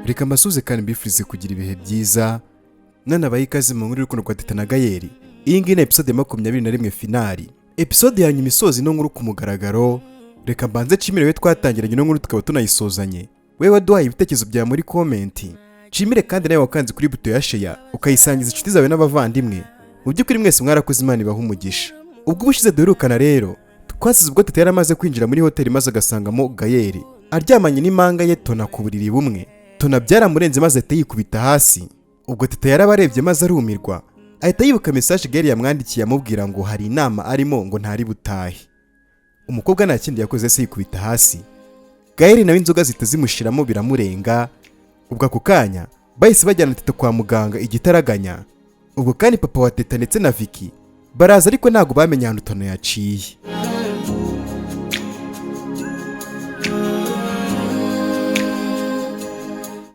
Reka mbasuze kandi mbifurize kugira ibihe byiza nanabaye ikaze mu nkuru y'urukundo rwa TETA na GAEL. Iyi ngiyi ni episode 21 FiNAL, episode ya nyuma isoza ino nkuru ku mugaragaro. Reka mbanze nshimire we twatangiranye ino nkuru tukaba tunayisozanye, we waduhaye ibitekerezo bya muri comment. Nshimire kandi nawe wakanze kuri buto ya share ukayisangiza inshuti zawe n'abavandimwe. Mu by'ukuri mwese mwarakoze, Imana ibaha umugisha. Ubwo ubushize duherukana rero twasize ubwo TETA yaramaze kwinjira muri hoteli maze agasangamo GAEL aryamanye n'impanga ye Tona ku buriri bumwe. Tona byaramurenze maze ahita yikubita hasi. Ubwo TETA yarabarebye maze arumirwa, ahita yibuka message GAEL yamwandikiye amubwira ngo hari inama arimo ngo ntari butahe. Umukobwa nta kindi yakoze se yikubita hasi. GAEL nawe inzoga zita zimushiramo biramurenga. Ubwo ako kanya bahise bajyana TETA kwa muganga igitaraganya. Ubwo kandi papa wa TETA ndetse na Vicky baraza, ariko ntago bamenye ahantu Tona yaciye.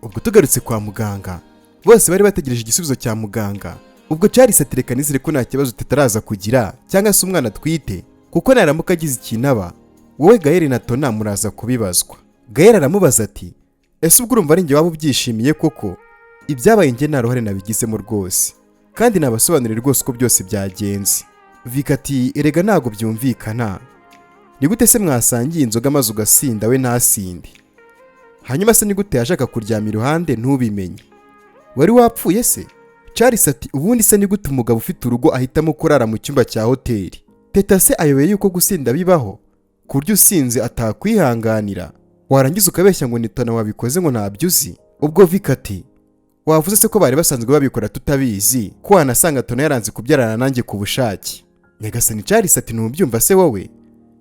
Ubwo tugarutse kwa muganga bose bari bategereje igisubizo cya muganga. Ubwo cyari satireka nizire ko nta kibazo TETA araza kugira cyangwa se umwana twite, kuko naramuka agize ikintu aba wowe GAEL na Tona muraza kubibazwa. GAEL aramubaza ati ese ubwo urumva ari njye waba ubyishimiye koko? Ibyabaye njye nta ruhare nabigizemo rwose, kandi nabasobanurire rwose uko byose byagenze. Vicky ati erega ntago byumvikana, ni gute se mwasangiye inzoga maze ugasinda we ntasinde? Hanyuma se ni gute yashaka kuryama iruhande ntubimenye? Wari wapfuye se? Charles ati ubundi se ni gute umugabo ufite urugo ahitamo kurara mu cyumba cya hoteli? TETA se ayoboye yuko gusinda bibaho ku buryo usinze atakwihanganira warangiza ukabeshya ngo ni Tona wabikoze ngo ntabyo uzi? Ubwo Vicky ati wavuze se ko bari basanzwe babikora tutabizi, ko wanasanga Tona yaranze kubyarana nanjye ku bushake? Nyagasani Charles ati ntubyumva se wowe?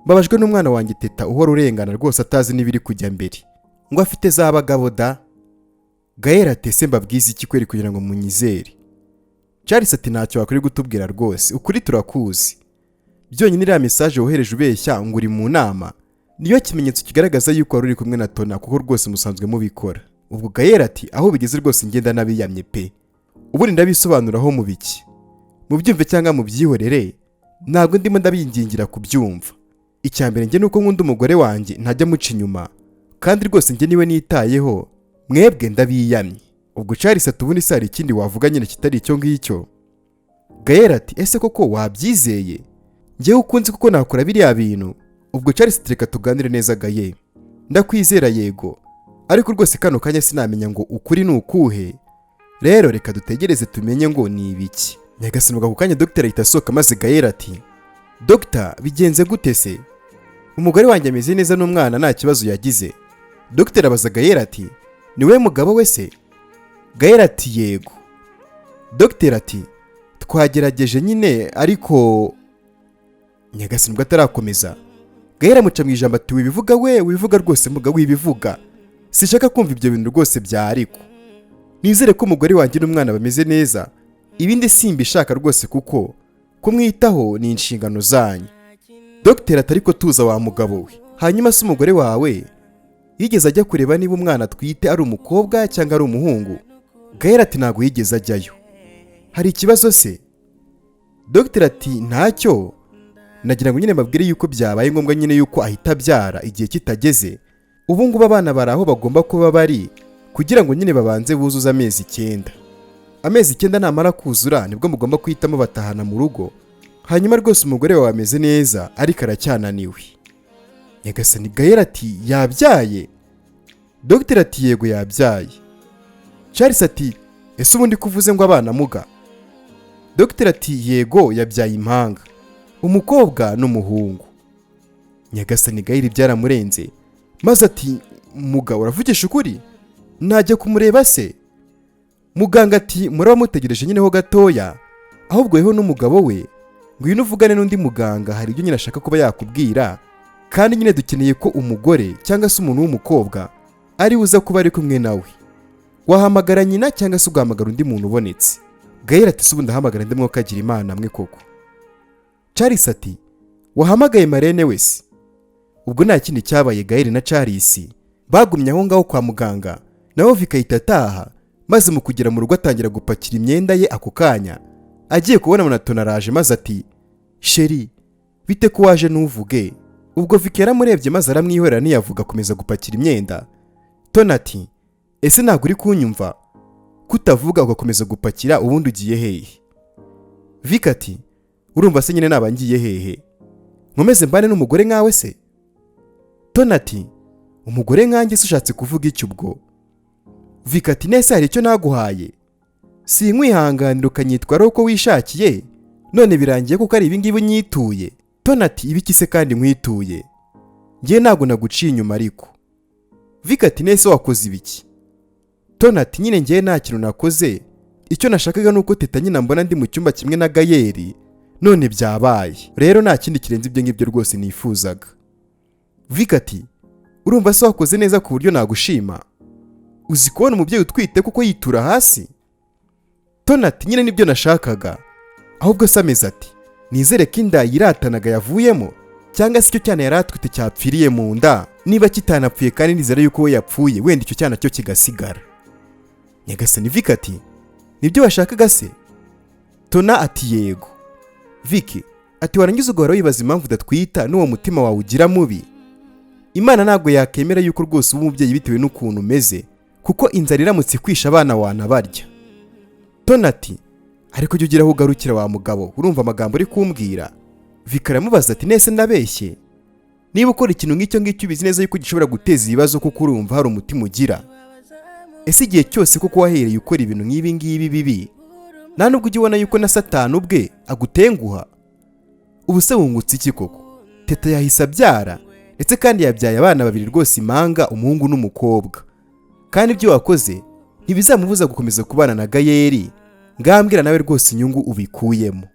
Mbabajwe n'umwana wanjye TETA uhora urengana rwose atazi n'ibiri kujya mbere, ngo afite za bagabo da. GAEL ati se mbabwize iki kweri kugira ngo munyizere? Charles ati ntacyo wakuri gutubwira rwose, ukuri turakuzi. Byonyine iriya message wohereje ubeshya ngo uri mu nama niyo kimenyetso kigaragaza yuko wari uri kumwe na Tona, kuko rwose musanzwe mubikora. Ubwo GAEL ati aho bigeze rwose ngenda nabiyamye pe, ubundi ndabisobanuraho mu biki? Mubyumve cyangwa mubyihorere, ntabwo ndimo ndabingingira kubyumva. Icyambere njye nuko nkunda umugore wanjye ntajya muca inyuma, kandi rwose njye niwe nitayeho, mwebwe ndabiyamye. Ubwo Charles ati ubundi se hari ikindi wavuga nyine kitari icyo ngicyo? GAEL ati ese koko wabyizeye? Njyewe ukunzi kuko nakora biriya bintu? Ubwo Charles ati reka tuganire neza GAEL, ndakwizera yego, ariko rwose kano kanya sinamenya ngo ukuri ni ukuhe. Rero reka dutegereze tumenye ngo ni ibiki. Nyagasani ubwo ako kanya Dr ahita asohoka maze GAEL ati Dr bigenze gute se? Umugore wanjye ameze neza n'umwana nta kibazo yagize? Dr abaza GAEL ati niwe mugabo we se? GAEL ati yego. Dr ati twagerageje nyine ariko. Nyagasani ubwo atarakomeza GAEL amuca mu ijambo ati wibivuga we, wibivuga rwose mugabo wibivuga, sishaka kumva ibyo bintu rwose bya ariko. Nizere ko umugore wanjye n'umwana bameze neza, ibindi simbishaka rwose kuko kumwitaho ni inshingano zanyu. Dr ati ariko tuza wa mugabo we, hanyuma se umugore wawe yigeze ajya kureba niba umwana twite ari umukobwa cyangwa ari umuhungu? GAEL ati ntago yigeze ajyayo. Hari ikibazo se? Dr ati ntacyo, nagira ngo nyine mbabwire yuko byabaye ngombwa nyine yuko ahita abyara igihe kitageze. Ubu ngubu abana bari aho bagomba kuba bari kugira ngo nyine babanze buzuza amezi 9. Amezi 9 namara kuzura nibwo mugomba kwitamo batahana mu rugo. Hanyuma rwose umugore wawe ameze neza ariko aracyananiwe. Nyagasani GAEL ati yabyaye? Dr ati yego yabyaye. Charles ati ese ubundi kuvuze ngo abana muga? Dr ati yego yabyaye impanga, umukobwa n'umuhungu. Nyagasani GAEL byaramurenze maze ati muga uravugisha ukuri? Najya kumureba se? Muganga ati muraba mutegereje nyine ho gatoya, ahubwo yeho n'umugabo we ngwino uvugane n'undi muganga, hari ibyo nyine ashaka kuba yakubwira, kandi nyine dukeneye ko umugore cyangwa se umuntu w'umukobwa ari uza kuba ari kumwe nawe. Wahamagara nyina cyangwa se ugahamagara undi muntu ubonetse? GAEL ati se ubu ndahamagara ndi mwokagira Imana mwe koko? Charles ati wahamagaye marene wese? Ubwo nta kindi cyabaye GAEL na Charles bagumye aho ngaho kwa muganga, naho Vicky ahita ataha, maze mu kugera mu rugo atangira gupakira imyenda ye. Ako kanya agiye kubona Tona araje maze ati sheri bite ko waje ntuvuge? Ubwo Vicky yaramurebye maze aramwihorera ntiyavuga akomeza gupakira imyenda. Tony ati ese ntabwo uri kunyumva? Kutavuga ugakomeza gupakira ubundi ugiye hehe? Vicky ati urumva se nyine naba ngiye hehe? Nkomeze mbane n'umugore nkawe se? Tony ati umugore nkanjye se ushatse kuvuga iki ubwo? Vicky ati nese hari icyo naguhaye? Si nkwihanganira ukanyitwara uko wishakiye none birangiye kuko ari ibingibi unyituye. Tony ati ibiki se kandi nkwituye? Ngiye ntabwo naguciye inyuma ariko. Vicky ati nese wakoze ibiki? Tony ati nyine ngiye nta kintu nakoze, icyo nashakaga nuko Teta nyina mbona ndi mu cyumba kimwe na GAEL none byabaye, rero nta kindi kirenze ibyo ngibyo rwose nifuzaga. Vicky ati urumva se wakoze neza ku buryo nagushima? Uzi kubona umubyeyi utwite kuko yitura hasi? Tony ati nyine nibyo nashakaga, ahubwo se ameze ati nizere ko inda yiratanaga yavuyemo cyangwa se icyo cyana yaratwite cyapfiriye mu nda, niba kitanapfuye kandi nizere yuko we yapfuye wenda icyo cyana cyo kigasigara. Nyagasani Vicky ati nibyo washakaga se? Tony ati yego. Vicky ati warangiza ugahora wibaza impamvu udatwita n'uwo mutima wawe ugira mubi? Imana ntabwo yakemera yuko rwose uba umubyeyi bitewe n'ukuntu umeze, kuko inzara iramutse kwisha abana wanabarya. Tony ati ariko jya ugira aho ugarukira wa mugabo, urumva amagambo uri kumbwira? Vicky aramubaza ati nese ndabeshye? Niba ukora ikintu nk'icyo ngicyo ubizi neza yuko gishobora guteza ibibazo kuko urumva hari umutima ugira. Ese igihe cyose kuko wahereye ukora ibintu nk'ibi ngibi bibi nta nubwo ujya ubona yuko na Satani ubwe agutenguha? Ubu se wungutse iki koko? Teta yahise abyara ndetse kandi yabyaye abana babiri rwose impanga, umuhungu n'umukobwa, kandi ibyo wakoze ntibizamubuza gukomeza kubana na GAEL. Ngambwira nawe rwose inyungu ubikuyemo.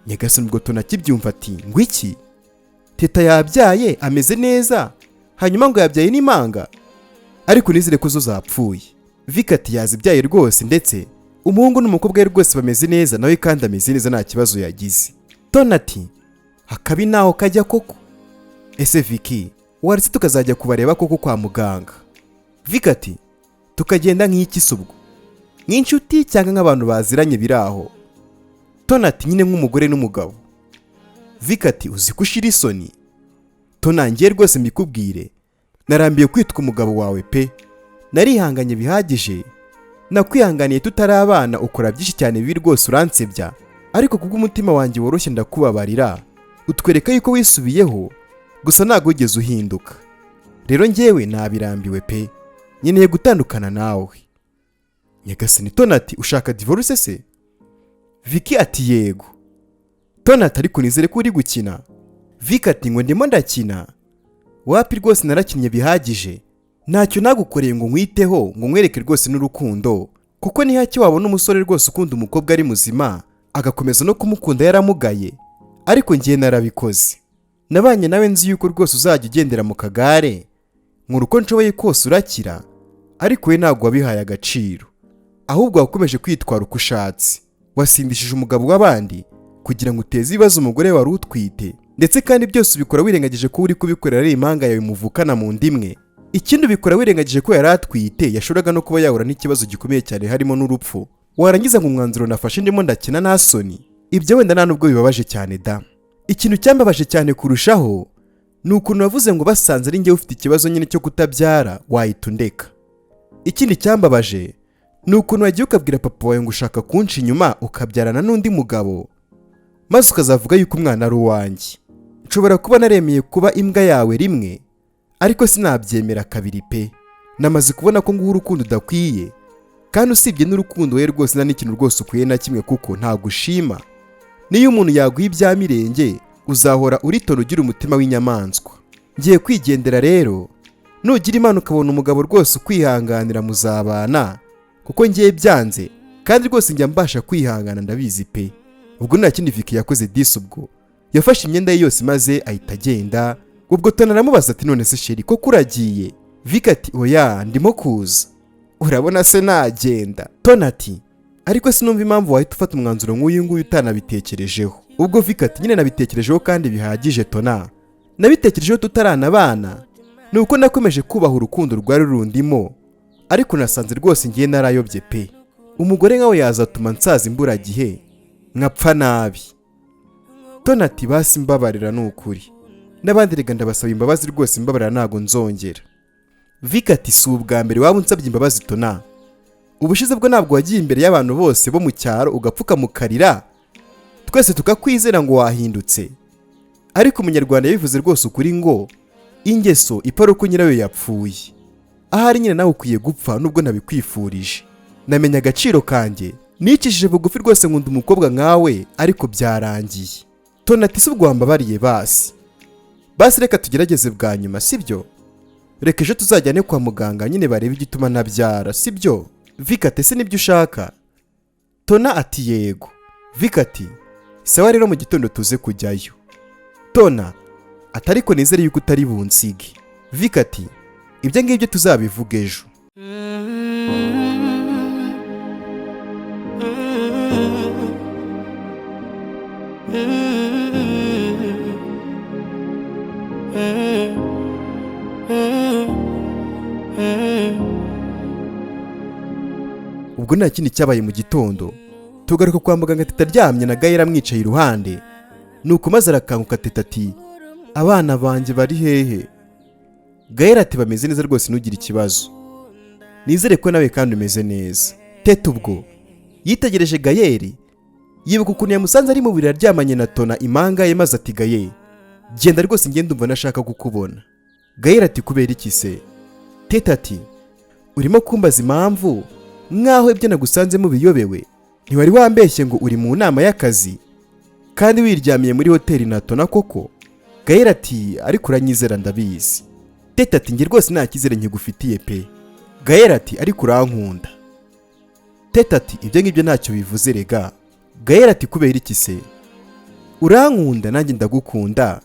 Nyagasani ubwo Tony akibyumva ati ngo iki? Teta yabyaye ameze neza hanyuma ngo yabyaye n'impanga? Ariko nizere ko zo zapfuye. Vicky ati yazibyaye rwose ndetse umuhungu n'umukobwa we rwose bameze neza, nawe kandi ameze neza nta kibazo yagize. Tony ati hakabi naho kajya koko? Ese Vicky waretse tukazajya kubareba koko kwa muganga? Vicky ati tukagenda nk'iki se ubwo? Nk'inshuti cyangwa nk'abantu baziranye biraho? Tony ati nyine nk'umugore n'umugabo. Vicky ati uzi ko ushira isoni? Tony ngiye rwose mbikubwire narambiye kwitwa umugabo wawe pe, narihanganye bihagije, nakwihanganiye tutari abana, ukora byinshi cyane bibi rwose uransebya, ariko kubw'umutima wanjye woroshye ndakubabarira, utwereka yuko wisubiyeho, gusa ntago ugeze uhinduka. Rero njyewe nabirambiwe pe, nkeneye gutandukana nawe. Nyagasani Tony ati ushaka divorce se? Vicky ati yego. Tony ati ariko nizere ko uri gukina? Vicky ati ngo ndimo ndakina. Wapi rwose narakinnye bihagije, ntacyo nagukoreye ngo nkwiteho ngo nkwereke rwose n'urukundo, kuko ni hake wabona umusore rwose ukunda umukobwa ari muzima agakomeza no kumukunda yaramugaye, ariko ngiye narabikoze. Nabanye nawe nzi yuko rwose uzajya ugendera mu kagare, nkuru uko nshoboye kose urakira, ariko we ntabwo wabihaye agaciro, ahubwo wakomeje kwitwara uko ushatse. Wasimbishije umugabo w'abandi kugira ngo uteze ibibazo umugore wari utwite, ndetse kandi byose ubikora wirengagije ko uri kubikorera ari impanga yawe muvukana mu ndimwe. Ikindi ubikora wirengagije ko yari atwite yashoboraga no kuba yahura n'ikibazo gikomeye cyane harimo n'urupfu. Warangiza ngo umwanzuro nafashe ndimo ndakina nta soni. Ibyo wenda nta nubwo bibabaje cyane da. Ikintu cyambabaje cyane kurushaho ni ukuntu wavuze ngo basanze ari njye ufite ikibazo nyine cyo kutabyara wahita undeka. Ikindi cyambabaje ni ukuntu wagiye ukabwira papa wawe ngo ushaka kunca inyuma ukabyarana n'undi mugabo, maze ukazavuga yuko umwana ari uwanjye. Nshobora kuba naremeye kuba imbwa yawe rimwe, ariko sinabyemera kabiri pe. Namaze kubona ko nguha urukundo udakwiye, kandi usibye n'urukundo we rwose nta n'ikintu rwose ukwiye na kimwe kuko ntagushima. Niyo umuntu yaguha ibya mirenge uzahora uritona ugira umutima w'inyamaswa. Ngiye kwigendera rero, nugira imana ukabona umugabo rwose ukwihanganira muzabana, kuko ngiye byanze kandi rwose njya mbasha kwihangana ndabizi pe. Ubwo nta kindi Vicky yakoze disi, ubwo yafashe imyenda ye yose maze ahita agenda. Ubwo Tony aramubaza ati none se sheri ko kuragiye? Vicky ati oya ndimo kuza. Urabona se nagenda? Tony ati ariko sinumva impamvu wahita ufata umwanzuro nk'uyu nguyu utanabitekerejeho. Ubwo Vicky ati nyine nabitekerejeho kandi bihagije Tony, nabitekerejeho tutaranabana, nuko nakomeje kubaha urukundo rwari rundimo, ariko nasanze rwose ngiye narayobye pe. Umugore nkawe yazatuma nsaza imburagihe nkapfa nabi. Tony ati basi mbabarira n'ukuri, n'abandi rega ndabasaba imbabazi rwose mbabarira ntago nzongera. Vika ati si ubwa mbere waba unsabye imbabazi Tona, ubushize bwo ntabwo wagiye imbere y'abantu bose bo mu cyaro ugapfuka mu karira twese tukakwizera ngo wahindutse. Ariko umunyarwanda yabivuze rwose ukuri ngo ingeso ipara uko nyirayo yapfuye. Ahari nyine nawe ukwiye gupfa nubwo ntabikwifurije. Namenya agaciro kanjye, nicishije bugufi rwose nkunda umukobwa nkawe, ariko byarangiye. Tona ati si ubwo wambabariye basi reka tugerageze bwa nyuma sibyo, reka ejo tuzajyane kwa muganga nyine barebe igituma nabyara sibyo. Vika ati se nibyo ushaka? Tona ati yego. Vika ati sawa rero mu gitondo tuze kujyayo. Tona ati ariko nizere yuko utari bunsige. Vika ati ibyo ngibyo tuzabivuga ejo. Ubwo nta kindi cyabaye mu gitondo, tugaruka kwa muganga Teta aryamye na Gael amwicaye iruhande. Nuko maze arakanguka Teta ati abana banjye bari hehe? Gael ati bameze neza rwose ntugire ikibazo, nizere ko nawe kandi umeze neza. Teta ubwo yitegereje Gael, yibuka ukuntu yamusanze ari mu buriri aryamanye na Tona impanga ye, maze ati Gael genda rwose ngende umva nashaka kukubona. Gael ati kubera iki se? Teta ati urimo kumbaza impamvu nkaho ibyo nagusanzemo biyobewe? Ntiwari wambeshye ngo uri mu nama y'akazi kandi wiryamiye muri hoteli na Tona koko? Gael ati ariko uranyizera ndabizi. Teta ati nge rwose nta kizere nkigufitiye pe. Gael ati ariko urankunda. Teta ati ibyo ngibyo ntacyo bivuze rega. Gael ati kubera iki se? Urankunda nanjye ndagukunda,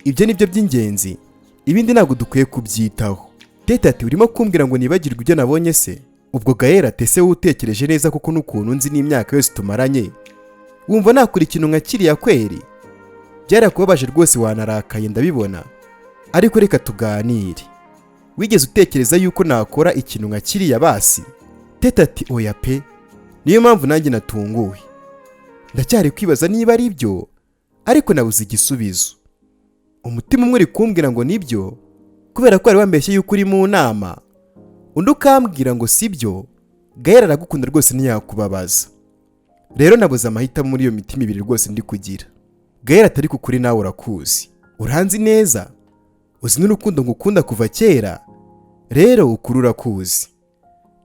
ibyo nibyo by'ingenzi, ibindi ntabwo dukwiye kubyitaho. Teta ati urimo kumbwira ngo nibagirwe ibyo nabonye se? Ubwo Gael ati ese utekereje neza kuko n'ukuntu nzi n'imyaka yose tumaranye wumva nakora ikintu nka kiriya kweri? Byarakubabaje rwose wanarakaye ndabibona, ariko reka tuganire. Wigeze utekereza yuko nakora ikintu nka kiriya basi? Teta ati oya pe, niyo mpamvu nanjye natunguwe. Ndacyari kwibaza niba ari byo, ariko nabuze igisubizo. Umutima umwe uri kumbwira ngo nibyo kubera ko wari wambeshye yuko uri mu nama, undi ukambwira ngo sibyo. Gael aragukunda rwose ntiyakubabaza. Rero nabuze amahitamo muri iyo mitima ibiri rwose ndi kugira. Gael atari kukuri nawe urakuzi, uranzi neza, uzi n'urukundo ngukunda kuva kera, rero ukuri urakuzi.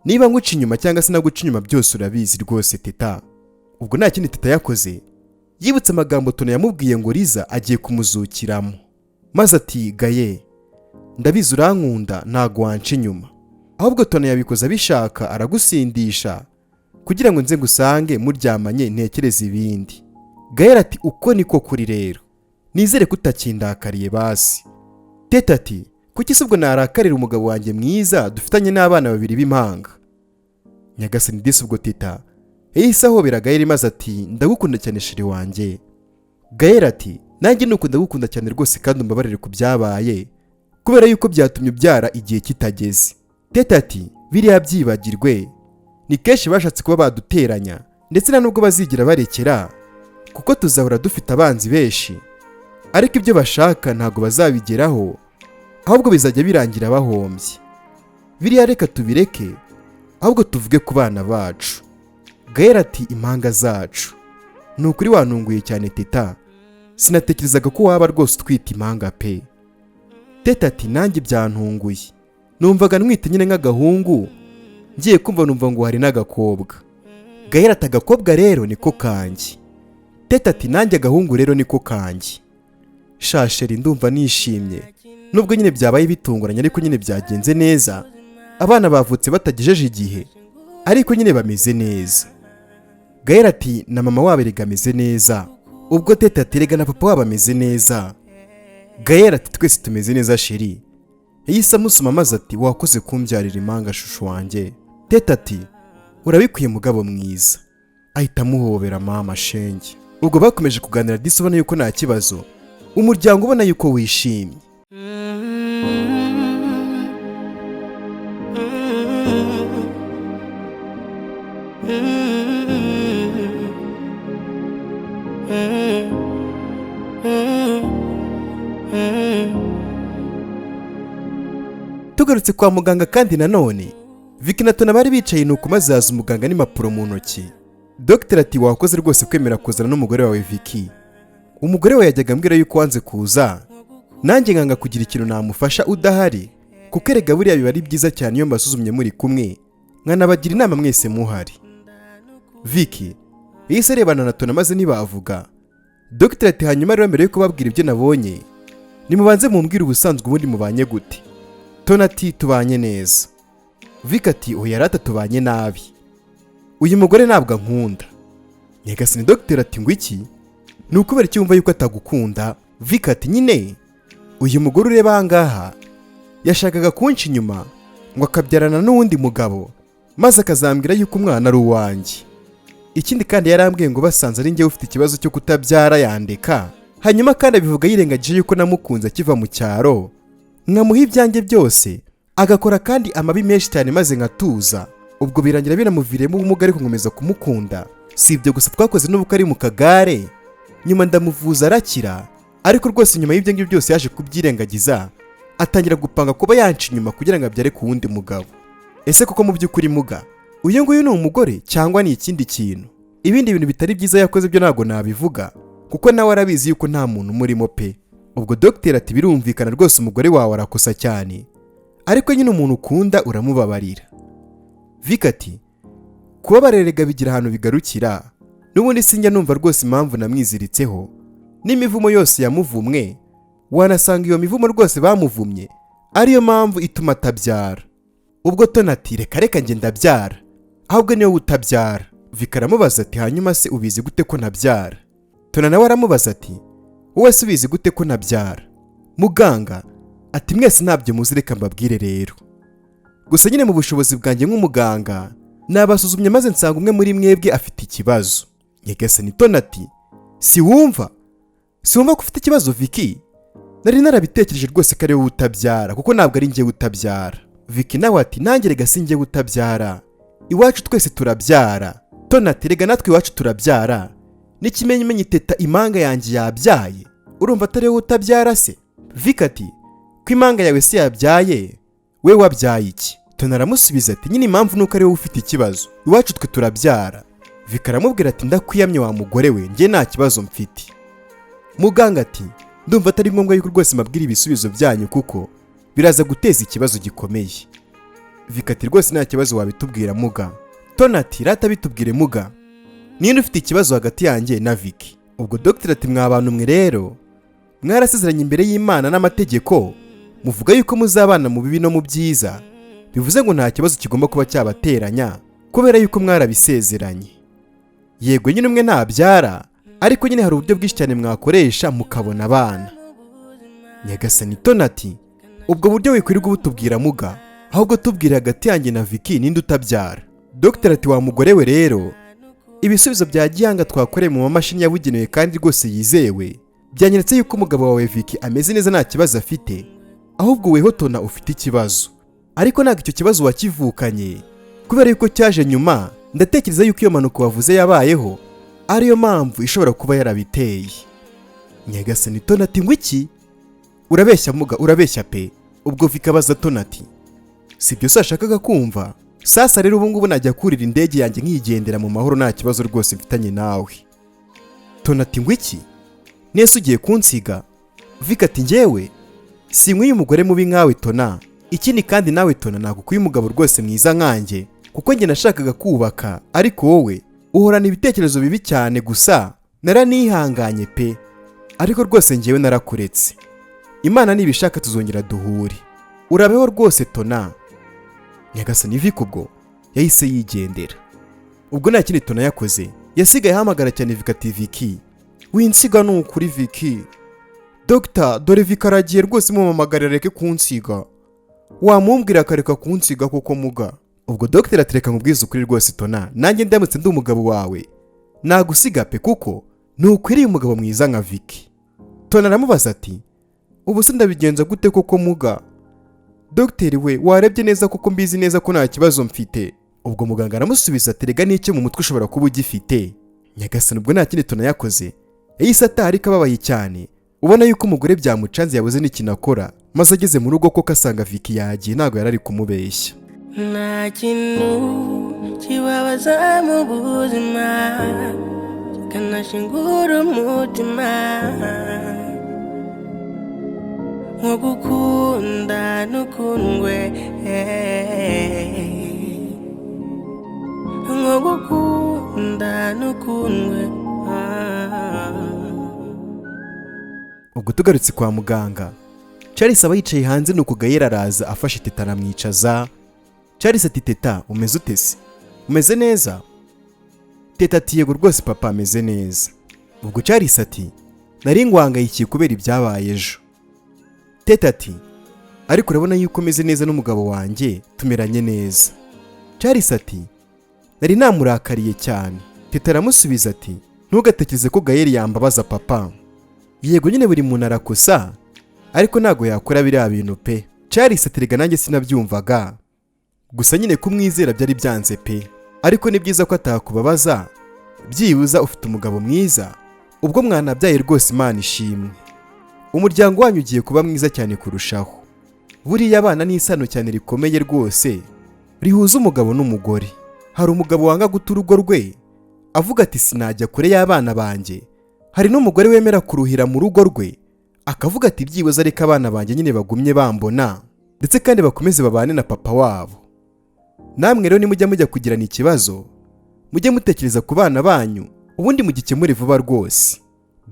Niba nguca inyuma cyangwa se naguca inyuma byose urabizi rwose Teta. Ubwo nta kindi Teta yakoze, yibutse amagambo Tona yamubwiye ngo Liza agiye kumuzukiramo, maze ati Gael ndabizi urankunda ntago wanca inyuma. Ahubwo Tona yabikoze abishaka aragusindisha kugira ngo nze ngusange muryamanye ntekereze ibindi. Gael ati uko niko kuri rero, nizere ko utakindakariye basi. Teta ati kuki se ubwo narakarira umugabo wanjye mwiza dufitanye n'abana babiri b'impanga? Nyagasani disi ubwo Teta yahise ahobera Gael maze ati ndagukunda cyane shiri wanjye. Gael ati nanjye nuko ndagukunda cyane rwose kandi umbabarire ku byabaye kubera yuko byatumye ubyara igihe kitageze. Teta ati biriya byibagirwe, ni kenshi bashatse kuba baduteranya ndetse na nubwo bazigira barekera kuko tuzahora dufite abanzi benshi, ariko ibyo bashaka ntago bazabigeraho, ahubwo bizajya birangira bahombye. Biriya reka tubireke ahubwo tuvuge ku bana bacu. Gael ati impanga zacu. Nukuri wantunguye cyane Teta, sinatekerezaga ko waba rwose utwita impanga pe. Teta ati nanjye byantunguye, numvaga nwite nyine nk'agahungu, ngiye kumva numva ngo hari n'agakobwa. Gael ati agakobwa rero niko kanjye. Teta ati nanjye agahungu rero niko kanjye. Shasheri ndumva nishimye, nubwo nyine byabaye bitunguranye ariko nyine byagenze neza. Abana bavutse batagejeje igihe ariko nyine bameze neza. Gael ati na mama wabo erega ameze neza. Ubwo Teta ati erega na papa wabo ameze neza. Gael ati twese tumeze neza sheri. Yahise amusoma maze ati wakoze kumbyarira impanga shushu wanjye. Teta ati urabikwiye mugabo mwiza. Ahita amuhobera mama shenge. Ubwo bakomeje kuganira disi ubona yuko nta kibazo, umuryango ubona yuko wishimye. tugarutse kwa muganga kandi nanone Vicky na Tona bari bicaye nuko maze haza umuganga n'impapuro mu ntoki. Dr ati wakoze rwose kwemera kuzana n'umugore wawe Vicky. Umugore we yajyaga ambwira yuko wanze kuza, nanjye nkanga kugira ikintu namufasha udahari, kuko erega buriya biba ari byiza cyane iyo mbasuzumye muri kumwe nkanabagira inama mwese muhari. Vicky yahise arebana na Tona maze ntibavuga. Dr ati hanyuma rero mbere yo kubabwira ibyo nabonye nimubanze mumbwire ubusanzwe ubundi mubanye gute. Tona ati tubanye neza. Vicky ati oya rata tubanye nabi, uyu mugore ntabwo ankunda. Nyagasani Dr ati ngo iki? Ni ukubera iki wumva yuko atagukunda? Vicky ati nyine uyu mugore ureba ahangaha yashakaga kunca inyuma ngo akabyarana n'uwundi mugabo maze akazambwira yuko umwana ari uwanjye. Ikindi kandi yarambwiye ngo basanze ari njye ufite ikibazo cyo kutabyara yandeka, hanyuma kandi abivuga yirengagije yuko namukunze akiva mu cyaro nkamuha ibyanjye byose, agakora kandi amabi menshi cyane maze nkatuza. Ubwo birangira binamuviremo ubumuga ariko nkomeza kumukunda. Si ibyo gusa, twakoze n'ubukwe ari mu kagare, nyuma ndamuvuza arakira, ariko rwose nyuma y'ibyo ngibyo byose yaje kubyirengagiza atangira gupanga kuba yanca inyuma kugira ngo abyare ku wundi mugabo. Ese koko mu by'ukuri muga uyu nguyu ni umugore cyangwa ni ikindi kintu? Ibindi bintu bitari byiza yakoze byo ntabwo nabivuga kuko nawe arabizi yuko nta muntu umurimo pe. Ubwo Dr ati birumvikana rwose umugore wawe arakosa cyane, ariko nyine umuntu ukunda uramubabarira. Vicky ati kubabarerega bigira ahantu bigarukira, n'ubundi sinjya numva rwose impamvu namwiziritseho. N'imivumo yose yamuvumwe wanasanga iyo mivumo rwose bamuvumye ariyo mpamvu ituma atabyara. Ubwo Tona ati reka njye ndabyara, ahubwo niyo utabyara. Vicky aramubaza ati hanyuma se ubizi gute ko ntabyara? Tona nawe aramubaza ati wowe se ubizi gute ko ntabyara? Muganga ati mwese ntabyo muzi, reka mbabwire rero. Gusa nyine mu bushobozi bwanjye nk'umuganga nabasuzumye maze nsanga umwe muri mwebwe afite ikibazo. Nyagasani Tona ati siwumva ko ufite ikibazo Vicky? Nari narabitekereje rwose ko ari wowe utabyara kuko ntabwo ari njye utabyara. Vicky nawe ati nanjye rega si njye utabyara, iwacu twese turabyara. Tona ati rega natwe iwacu turabyara, n'ikimenyimenyi TETA impanga yanjye yabyaye, urumva atari wowe utabyara se? Vicky ati ko impanga yawe se yabyaye, we wabyaye iki? Tona aramusubiza ati nyine impamvu nuko ari wowe ufite ikibazo, iwacu twe turabyara. Vicky aramubwira ati ndakwiyamye wa mugore we, njye nta kibazo mfite. Muganga ati ndumva atari ngombwa yuko rwose mabwira ibisubizo byanyu kuko biraza guteza ikibazo gikomeye. Vicky ati rwose nta kibazo wabitubwira muga. Tona ati rata bitubwire muga, ninde ufite ikibazo hagati yanjye na Vicky? Ubwo Dr ati mwa bantu mwe rero mwarasezeranye imbere y'Imana n'amategeko muvuga yuko muzabana mu bibi no mu byiza, bivuze ngo nta kibazo kigomba kuba cyabateranya kubera yuko mwarabisezeranye. Yego nyine umwe ntabyara, ariko nyine hari uburyo bwinshi cyane mwakoresha mukabona abana. Nyagasani Tona ati ubwo buryo wikwirirwa ubutubwira muga, ahubwo tubwire hagati yanjye na Vicky ninde utabyara. Dr ati wa mugore we rero ibisubizo bya gihanga twakoreye mu mamashini yabugenewe kandi rwose yizewe byanyeretse yuko umugabo wawe Vicky ameze neza nta kibazo afite, ahubwo weho Tona ufite ikibazo. Ariko ntabwo icyo kibazo wakivukanye kubera yuko cyaje nyuma. Ndatekereza yuko iyo mpanuka wavuze yabayeho ariyo mpamvu ishobora kuba yarabiteye. Nyagasani Tona ati ngo iki? Urabeshya muga, urabeshya pe. Ubwo Vicky abaza Tona ati sibyo se ashakaga kumva? Sasa rero ubu ngubu najya kurira indege yanjye nkigendera mu mahoro nta kibazo rwose mfitanye nawe. Tona ati ngo iki? Nese ugiye kunsiga? Vicky ati njyewe sinkwiye umugore mubi nkawe Tona, ikindi kandi nawe Tona nagukwiye umugabo rwose mwiza nkanjye kuko njye nashakaga kubaka, ariko wowe uhorana ibitekerezo bibi cyane. Gusa naranihanganye pe, ariko rwose njyewe narakuretse. Imana nibishaka tuzongera duhure, urabeho rwose Tona. Nyagasani Vicky ubwo yahise yigendera. Ubwo nta kindi Tona yakoze, yasigaye ahamagara cyane Vicky ati Vicky winsiga ni ukuri Vicky, Dr dore Vicky aragiye rwose mumamagarira reke kunsiga, wamumbwira akareka kunsiga kuko muga. Ubwo Dr ati reka nkubwize ukuri rwose Tona, nanjye ndamutse ndi umugabo wawe nagusiga pe kuko nukwiriye umugabo mwiza nka Vicky. Tona aramubaza ati ubu se ndabigenza gute koko muga? Dr we warebye neza kuko mbizi neza ko nta kibazo mfite. Ubwo muganga aramusubiza ati rega n'icyo mu mutwe ushobora kuba ugifite. Nyagasani ubwo nta kindi Tona yakoze, yahise ataha ariko ababaye cyane, ubona yuko umugore byamucanze yabuze n'ikintu akora maze ageze mu rugo koko asanga Vicky yagiye ntago yarari kumubeshya. Nta kintu kibabaza mu buzima kikanashingura umutima nko gukunda n'ukundwe, nko gukunda n'ukundwe. Ubwo tugarutse kwa muganga, Charles aba yicaye hanze nuko GAEL araza afashe Teta aramwicaza. Charles ati Teta umeze ute se? Umeze neza? Teta ati yego rwose papa ameze neza. Ubwo Charles ati nari ngwangayikiye kubera ibyabaye ejo. Teta ati ariko urabona yuko umeze neza n'umugabo wanjye tumeranye neza. Charles ati nari namurakariye cyane. Teta aramusubiza ati ntugatekereze ko GAEL yambabaza papa. Yego nyine buri muntu arakosa ariko ntago yakora biriya bintu pe. Charles ati rega nanjye sinabyumvaga, gusa nyine kumwizera byari byanze pe, ariko ni byiza ko atakubabaza, byibuza ufite umugabo mwiza, ubwo mwanabyaye rwose Imana ishimwe. Umuryango wanyu ugiye kuba mwiza cyane kurushaho. Buriya abana ni isano cyane rikomeye rwose rihuza umugabo n'umugore. Hari umugabo wanga guta urugo rwe avuga ati sinajya kure y'abana banjye, hari n'umugore wemera kuruhira mu rugo rwe akavuga ati byibuze ariko abana banjye nyine bagumye bambona ndetse kandi bakomeze babane na papa wabo. Namwe rero nimujya mujya kugirana ikibazo mujye mutekereza ku bana banyu ubundi mugikemure vuba rwose.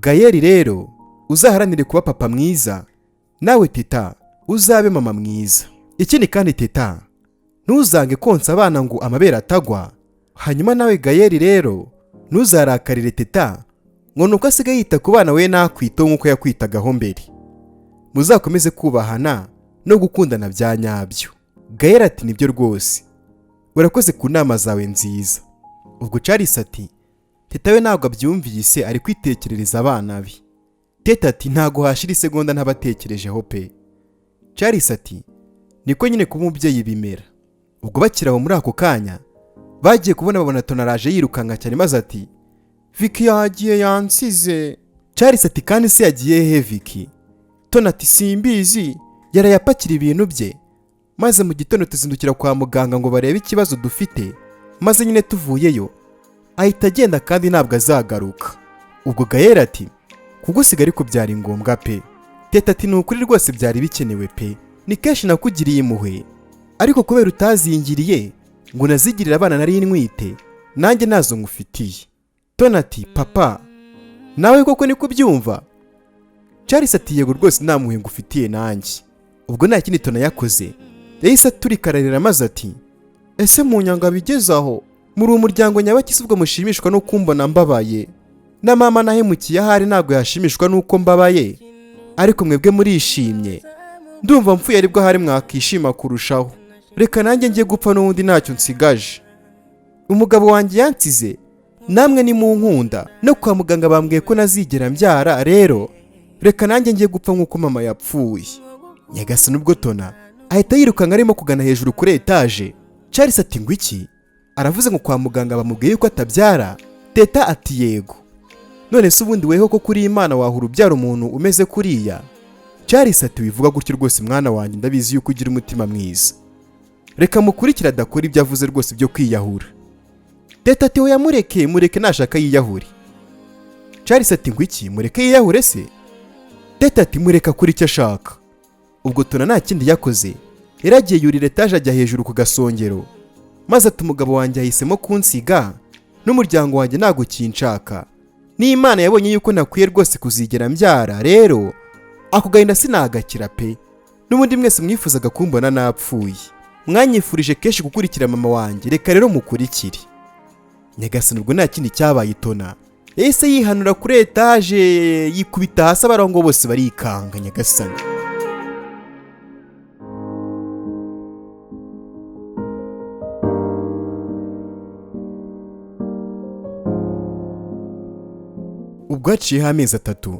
GAEL rero uzaharanire kuba papa mwiza, nawe Teta uzabe mama mwiza. Ikindi kandi Teta ntuzange konsa abana ngo amabere atagwa. Hanyuma nawe GAEL rero ntuzarakarire Teta ngo nuko asigaye yita ku bana we nakwitaho nk'uko yakwitagaho mbere. Muzakomeze kubahana no gukundana bya nyabyo. GAEL ati nibyo rwose, urakoze ku nama zawe nziza. Ubwo Charles ati Teta we ntabwo abyumvise ari kwitekerereza abana be. Teta ati ntago hashira isegonda ntabatekerejeho pe. Charles ati niko nyine kuba umubyeyi bimera. Ubwo bakiraho muri ako kanya bagiye kubona babona Tona araje yirukanka cyane maze ati Vicky yagiye yansize. Charles ati kandi se yagiye he Vicky? Tona ati simbizi, yarayapakira ibintu bye, maze mu gitondo tuzindukira kwa muganga ngo barebe ikibazo dufite, maze nyine tuvuyeyo ahita agenda kandi ntabwo azagaruka. Ubwo GAEL ati kugusiga ariko byari ngombwa pe. Teta ati nukuri rwose byari bikenewe pe, ni kenshi nakugiriye impuhwe ariko kubera utazingiriye ngo nazigirire abana nari ntwite nanjye nazo ngufitiye. Tona ati papa nawe koko niko byumva? Charles ati yego rwose namuhe ngufitiye nanjye. Ubwo nta kindi Tona yakoze yahise aturikararira maze ati ese mu nyanga bigezaho muri umuryango nyabakisi ubwo mushimishwa no kumbona mbabaye, na mama nahemukiye ahari ntabwo yashimishwa nuko mbabaye, ariko mwebwe murishimye, ndumva mpfuye aribwo hari mwakishima kurushaho. Reka nanjye ngiye gupfa n'ubundi ntacyo nsigaje. Umugabo wanjye yansize, namwe ni mu nkunda, no kwa muganga bambwiye ko nazigera mbyara, rero reka nanjye ngiye gupfa nk'uko mama yapfuye. Nyagasani ubwo Tona ahita yirukanka arimo kugana hejuru kuri etaje. Charles ati ngo iki? Aravuze ngo kwa muganga bamubwiye ko atabyara. Teta ati yego. None se ubundi weho ko kuri Imana wahura ubyara umuntu umeze kuriya? Charles ati wivuga gutyo rwose mwana wanjye ndabizi yuko ugira umutima mwiza. Reka mukurikira adakora ibyo avuze rwose byo kwiyahura. Teta ati oya mureke nashaka yiyahure. Charles ati ngo iki mureke yiyahure se? Teta ati mureka kuri icyo ashaka. Ubwo Tona nta kindi yakoze, yaragiye yurira etaje ajya hejuru ku gasongero, maze ati umugabo wanjye yahisemo kunsiga n'umuryango wanjye ntago kinshaka, n'Imana yabonye yuko nakwiye rwose kuzigera mbyara, rero ako gahinda sinagakira pe. N'ubundi mwese mwifuzaga kumbona napfuye, mwanyifurije kenshi gukurikira mama wanjye, reka rero mukurikire. Nyagasani ubwo nta kindi cyabaye Tona yahise yihanura kuri etaje yikubita hasi abarongo bose barikanga. Nyagasani ubwo haciyeho amezi 3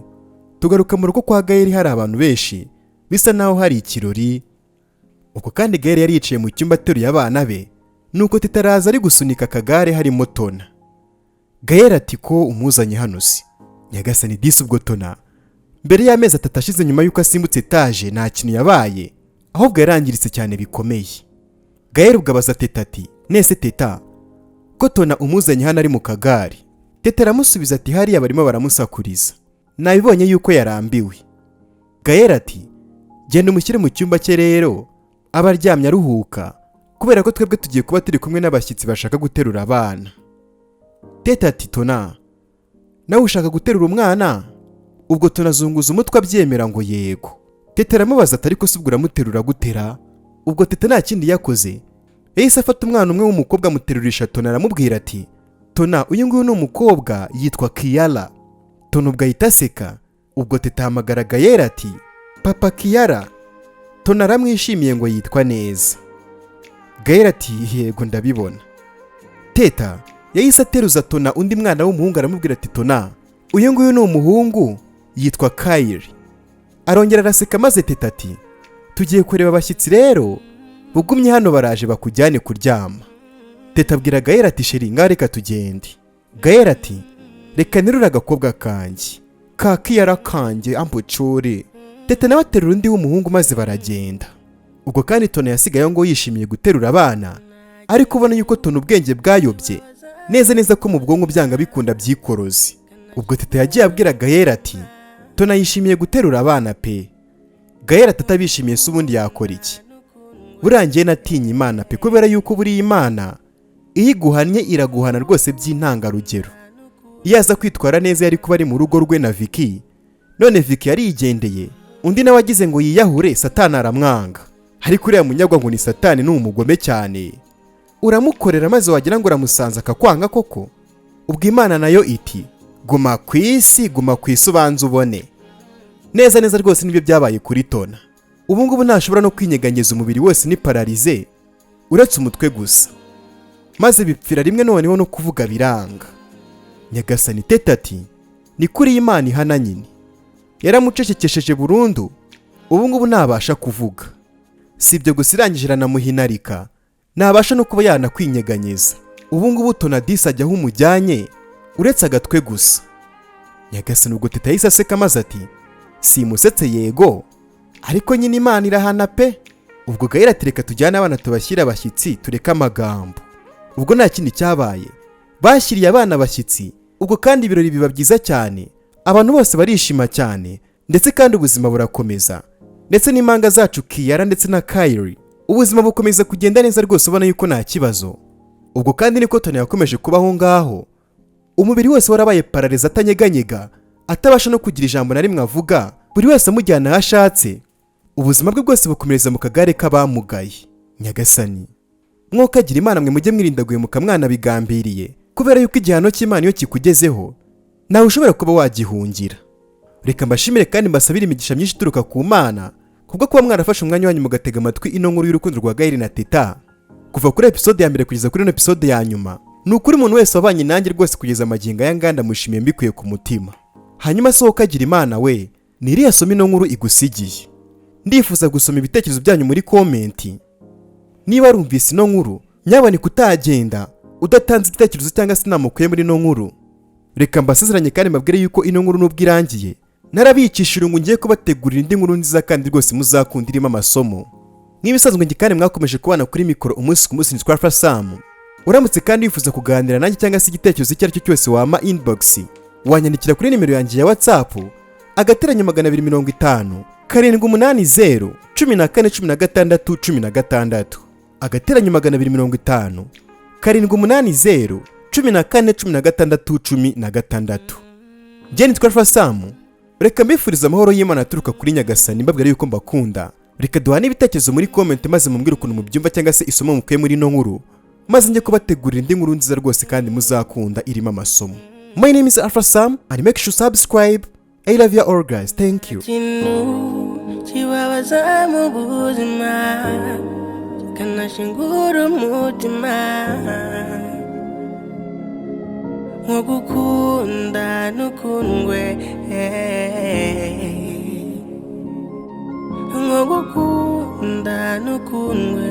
tugaruka mu rugo kwa GAEL hari abantu benshi bisa naho hari ikirori. Uko kandi GAEL yari yicaye mu cyumba ateruye abana be, nuko Teta araza ari gusunika akagare harimo Tona. GAEL ati ko umuzanye hano se? Nyagasani disi ubwo Tona mbere y'amezi 3 ashize nyuma y'uko asimbutse etaje nta kintu yabaye, ahubwo yarangiritse cyane bikomeye. GAEL ubwo abaza TETA ati nese TETA ko Tona umuzanye hano ari mu kagari. TETA aramusubiza ati hariya barimo baramusakuriza, nabibonye yuko yarambiwe. GAEL ati genda umushyire mu cyumba cye rero aba aryamye aruhuka, kubera ko twebwe tugiye kuba turi kumwe n'abashyitsi bashaka guterura abana. TETA ati Tona nawe ushaka guterura umwana? Ubwo Tona azunguza umutwe abyemera ngo yego. TETA aramubaza ati ariko se ubwo uramuterura gutera? Ubwo TETA nta kindi yakoze, yahise afata umwana umwe w'umukobwa amuterurisha Tona, aramubwira ati Tona uyu nguyu ni umukobwa yitwa Kiara. Tona ubwo ahita aseka. Ubwo TETA ahamagara GAEL ati papa Kiara. Tona aramwishimiye ngo yitwa neza. GAEL ati yego ndabibona. TETA yahise ateruza Tona undi mwana w'umuhungu, aramubwira ati Tona uyu nguyu ni umuhungu yitwa Kyle. Arongera araseka maze TETA ati tugiye kureba abashyitsi rero, bugumye hano baraje bakujyane kuryama. TETA abwira GAEL ati sheri ngaho reka tugende. GAEL ati reka nterure agakobwa kanjye ka Kiara kanjye ambucure. TETA nawe aterura undi w'umuhungu maze baragenda. Ubwo kandi Tona yasigaye ngo yishimiye guterura abana, ariko ubona yuko Tona ubwenge bwayobye neza ko mu bwonko byanga bikunda byikorozi. Ubwo TETA yagiye abwira GAEL ati Tona yishimiye guterura abana pe. GAEL atabishimiye se ubundi yakora iki? Burangiye natinye Imana pe, kubera yuko buri Imana iyo iguhannye iraguhana rwose by'intangarugero. Iyo aza kwitwara neza yari kuba ari mu rugo rwe na Vicky, none Vicky yarigendeye, undi nawe agize ngo yiyahure, Satani aramwanga. Ariko uriya munyagwa ngo ni Satani ni umugome cyane, uramukorera maze wagira ngo uramusanza akakwanga koko. Ubwo Imana nayo iti guma ku isi ubanza ubone. Neza rwose nibyo byabaye kuri Tona. Ubu ngubu ntashobora no kwinyeganyeza, umubiri wose ni paralize uretse umutwe gusa, maze bipfira rimwe noneho no kuvuga biranga. Nyagasani TETA ati ni kuri Imana ihana nyine. Yaramucecekesheje burundu, ubu ngubu ntabasha kuvuga. Si ibyo gusa irangije iranamuhinarika, ntabasha no kuba yanakwinyeganyeza. Ubu ngubu Tona disi ajya aho umujyanye uretse agatwe gusa. Nyagasani ubwo TETA yahise aseka maze ati simusetse yego, ariko nyine Imana irahana pe. Ubwo GAEL ati reka tujyane abana tubashyire abashyitsi tureke amagambo. Ubwo nta kindi cyabaye, bashyiriye abana abashyitsi. Ubwo kandi ibirori biba byiza cyane, abantu bose barishima cyane, ndetse kandi ubuzima burakomeza, ndetse n'impanga zacu Kiara ndetse na Kyle ubuzima bukomeza kugenda neza rwose, ubona yuko nta kibazo. Ubwo kandi niko Tona yakomeje kubaho ngaho, umubiri wose warabaye paralize atanyeganyega, atabasha no kugira ijambo na rimwe avuga, buri wese amujyana aho ashatse. Ubuzima bwe bwose bukomereza mu kagare k'abamugaye. Nyagasani mwokagira Imana mwe mujye mwirinda guhemuka mwana bigambiriye, kubera yuko igihano cy'Imana iyo kikugezeho nawe ushobora kuba wagihungira. Reka mbashimire kandi mbasabire imigisha myinshi ituruka ku Mana kubwo kuba mwarafashe umwanya wanyu mugatega amatwi ino nkuru y'urukundo rwa GAEL na TETA kuva kuri episode ya mbere kugeza kuri ino episode ya nyuma. Ni ukuri umuntu wese wabanye nanjye rwose kugeza amagingo aya nganda mushimiye mbikuye ku mutima. Hanyuma so ukagira Imana we, ni iriya somo ino nkuru igusigiye. Ndifuza gusoma ibitekerezo byanyu muri komenti. Niba warumvise ino nkuru, nyaboneka utagenda udatanze igitekerezo cyangwa se namukuye muri ino nkuru. Reka mbasezeranye kandi mbabwire yuko ino nkuru nubwo irangiye, narabikishije ngo ngiye kubategurira indi nkuru nziza kandi rwose muzakunda irimo amasomo. Nk'ibisanzwe ngi kandi mwakomeje kubana kuri mikoro umunsi ku munsi, nitwa Samu. Uramutse kandi wifuza kuganira nanjye cyangwa se igitekerezo icyo ari cyo cyose wama inbox, wanyandikira kuri nimero yanjye ya WhatsApp +250 780 14 16 +250 780 14 16. Njye nitwa Samu. Reka mbifuriza amahoro y'Imana aturuka kuri Nyagasani, mbabwira yuko mbakunda. Reka duhane ibitekerezo muri comment maze mumbwire ukuntu mubyumva cyangwa se isomo mukuye muri ino nkuru, maze njye kubategurira indi nkuru nziza rwose kandi muzakunda irimo amasomo. My name is Sam and make sure subscribe. I love you all guys. Thank you. Chiwabaza mu buzima kanashingura umutima nko gukunda n'ukundwe nko gukunda n'ukundwe